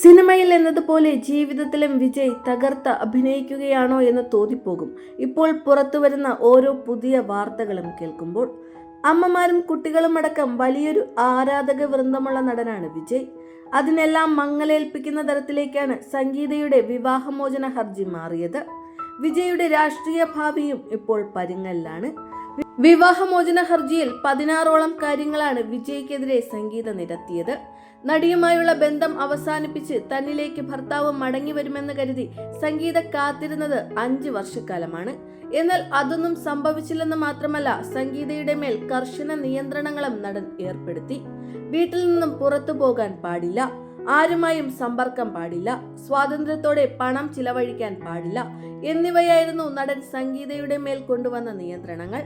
സിനിമയിൽ എന്നതുപോലെ ജീവിതത്തിലും വിജയ് തകർത്ത് അഭിനയിക്കുകയാണോ എന്ന് തോന്നിപ്പോകും ഇപ്പോൾ പുറത്തു വരുന്ന ഓരോ പുതിയ വാർത്തകളും കേൾക്കുമ്പോൾ. അമ്മമാരും കുട്ടികളും അടക്കം വലിയൊരു ആരാധക വൃന്ദമുള്ള നടനാണ് വിജയ്. അതിനെല്ലാം മങ്ങലേൽപ്പിക്കുന്ന തരത്തിലേക്കാണ് സംഗീതയുടെ വിവാഹമോചന ഹർജി മാറിയത്. വിജയുടെ രാഷ്ട്രീയ ഭാവിയും ഇപ്പോൾ പരുങ്ങലിലാണ്. വിവാഹമോചന ഹർജിയിൽ 16ഓളം കാര്യങ്ങളാണ് വിജയ്ക്കെതിരെ സംഗീത നിരത്തിയത്. നടിയുമായുള്ള ബന്ധം അവസാനിപ്പിച്ച് തന്നിലേക്ക് ഭർത്താവ് മടങ്ങി വരുമെന്ന് കരുതി സംഗീത കാത്തിരുന്നത് 5 വർഷക്കാലമാണ്. എന്നാൽ അതൊന്നും സംഭവിച്ചില്ലെന്ന് മാത്രമല്ല, സംഗീതയുടെ മേൽ കർശന നിയന്ത്രണങ്ങളും നടൻ ഏർപ്പെടുത്തി. വീട്ടിൽ നിന്നും പുറത്തു പോകാൻ പാടില്ല, ആരുമായും സമ്പർക്കം പാടില്ല, സ്വാതന്ത്ര്യത്തോടെ പണം ചിലവഴിക്കാൻ പാടില്ല എന്നിവയായിരുന്നു നടൻ സംഗീതയുടെ മേൽ കൊണ്ടുവന്ന നിയന്ത്രണങ്ങൾ.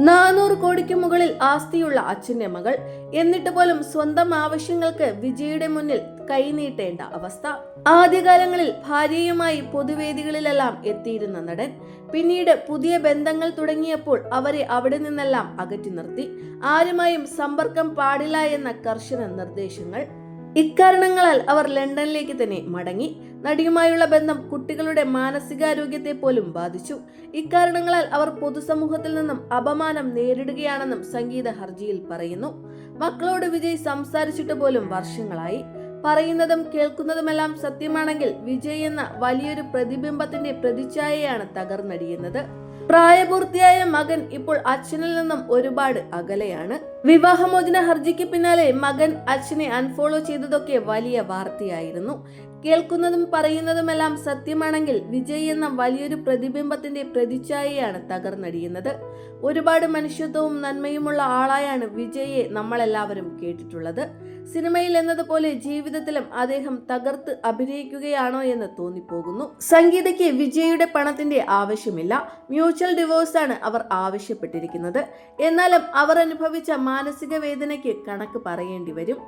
400 കോടിക്ക് മുകളിൽ ആസ്തിയുള്ള അച്ഛന്റെ മകൾ, എന്നിട്ട് പോലും സ്വന്തം ആവശ്യങ്ങൾക്ക് വിജയുടെ മുന്നിൽ കൈനീട്ടേണ്ട അവസ്ഥ. ആദ്യകാലങ്ങളിൽ ഭാര്യയുമായി പൊതുവേദികളിലെല്ലാം എത്തിയിരുന്ന നടൻ പിന്നീട് പുതിയ ബന്ധങ്ങൾ തുടങ്ങിയപ്പോൾ അവരെ അവിടെ നിന്നെല്ലാം അകറ്റി നിർത്തി. ആരുമായും സമ്പർക്കം പാടില്ല എന്ന കർശന നിർദ്ദേശങ്ങൾ. ഇക്കാരണങ്ങളാൽ അവർ ലണ്ടനിലേക്ക് തന്നെ മടങ്ങി. നടിയുമായുള്ള ബന്ധം കുട്ടികളുടെ മാനസികാരോഗ്യത്തെ പോലും ബാധിച്ചു. ഇക്കാരണങ്ങളാൽ അവർ പൊതുസമൂഹത്തിൽ നിന്നും അപമാനം നേരിടുകയാണെന്നും സംഗീത ഹർജിയിൽ പറയുന്നു. മക്കളോട് വിജയ് സംസാരിച്ചിട്ട് പോലും വർഷങ്ങളായി. പറയുന്നതും കേൾക്കുന്നതുമെല്ലാം സത്യമാണെങ്കിൽ വിജയ് എന്ന വലിയൊരു പ്രതിബിംബത്തിന്റെ പ്രതിച്ഛായയാണ് തകർന്നടിയുന്നത്. പ്രായപൂർത്തിയായ മകൻ ഇപ്പോൾ അച്ഛനിൽ നിന്നും ഒരുപാട് അകലെയാണ്. വിവാഹമോചന ഹർജിക്ക് പിന്നാലെ മകൻ അച്ഛനെ അൺഫോളോ ചെയ്തതൊക്കെ വലിയ വാർത്തയായിരുന്നു. കേൾക്കുന്നതും പറയുന്നതുമെല്ലാം സത്യമാണെങ്കിൽ വിജയ് എന്ന വലിയൊരു പ്രതിബിംബത്തിന്റെ പ്രതിച്ഛായയാണ് തകർന്നടിയുന്നത്. ഒരുപാട് മനുഷ്യത്വവും നന്മയുമുള്ള ആളായാണ് വിജയെ നമ്മളെല്ലാവരും കേട്ടിട്ടുള്ളത്. സിനിമയിൽ എന്നതുപോലെ ജീവിതത്തിലും അദ്ദേഹം തകർത്ത് അഭിനയിക്കുകയാണോ എന്ന് തോന്നിപ്പോകുന്നു. സംഗീതയ്ക്ക് വിജയുടെ പണത്തിന്റെ ആവശ്യമില്ല. മ്യൂച്വൽ ഡിവോഴ്സാണ് അവർ ആവശ്യപ്പെട്ടിരിക്കുന്നത്. എന്നാലും അവർ അനുഭവിച്ച മാനസിക വേദനയ്ക്ക് കണക്ക് പറയേണ്ടി വരും.